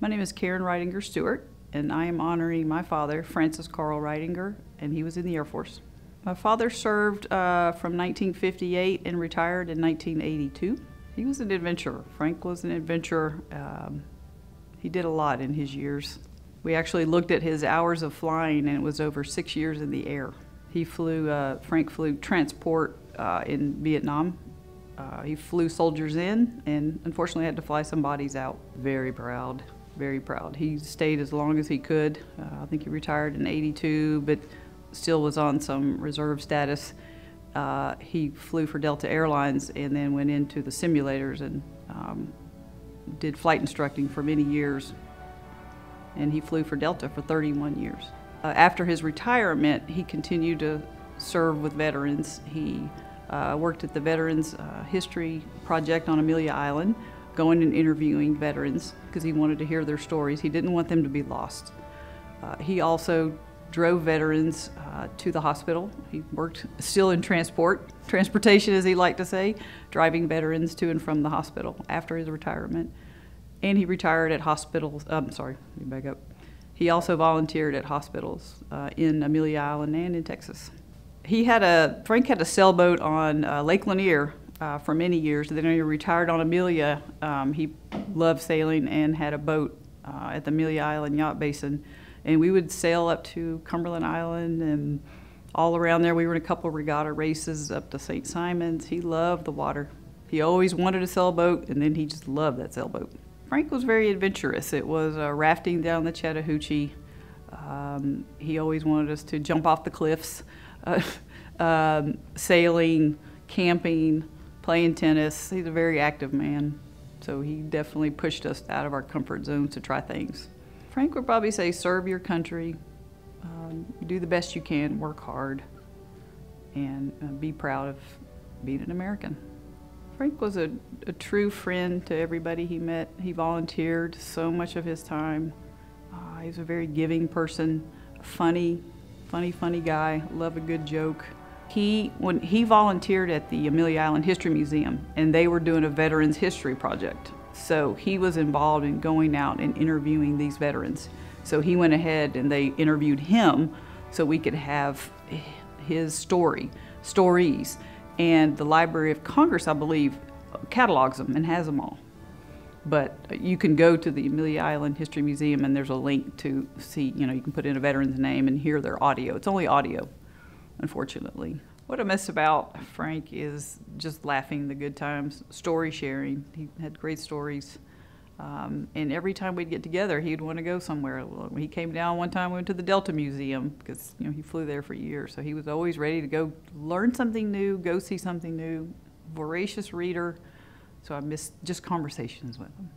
My name is Karen Reidinger Stewart, and I am honoring my father, Francis Carl Reidinger, and he was in the Air Force. My father served from 1958 and retired in 1982. He was an adventurer. Frank was an adventurer. He did a lot in his years. We actually looked at his hours of flying, and it was over 6 years in the air. Frank flew transport in Vietnam. He flew soldiers in and unfortunately had to fly some bodies out. Very proud, very proud. He stayed as long as he could. I think he retired in '82, but still was on some reserve status. He flew for Delta Airlines and then went into the simulators and did flight instructing for many years. And he flew for Delta for 31 years. After his retirement, he continued to serve with veterans. He worked at the Veterans History Project on Amelia Island, going and interviewing veterans because he wanted to hear their stories. He didn't want them to be lost. He also drove veterans to the hospital. He worked still in transportation as he liked to say, driving veterans to and from the hospital after his retirement. And he retired at hospitals, let me back up. He also volunteered at hospitals in Amelia Island and in Texas. Frank had a sailboat on Lake Lanier for many years. Then he retired on Amelia. He loved sailing and had a boat at the Amelia Island Yacht Basin. And we would sail up to Cumberland Island and all around there. We were in a couple of regatta races up to St. Simons. He loved the water. He always wanted a sailboat, and then he just loved that sailboat. Frank was very adventurous. It was rafting down the Chattahoochee. He always wanted us to jump off the cliffs, sailing, camping, playing tennis. He's a very active man, so he definitely pushed us out of our comfort zones to try things. Frank would probably say, serve your country, do the best you can, work hard, and be proud of being an American. Frank was a true friend to everybody he met. He volunteered so much of his time. He was a very giving person, funny guy, loved a good joke. When he volunteered at the Amelia Island History Museum, and they were doing a veterans history project. So he was involved in going out and interviewing these veterans. So he went ahead and they interviewed him so we could have his stories. And the Library of Congress, I believe, catalogs them and has them all. But you can go to the Amelia Island History Museum and there's a link to see, you can put in a veteran's name and hear their audio. It's only audio, unfortunately. What I miss about Frank is just laughing, the good times, story sharing. He had great stories. And every time we'd get together, he'd want to go somewhere. When he came down one time, we went to the Delta Museum because he flew there for years. So he was always ready to go learn something new, go see something new. Voracious reader. So I miss just conversations with him.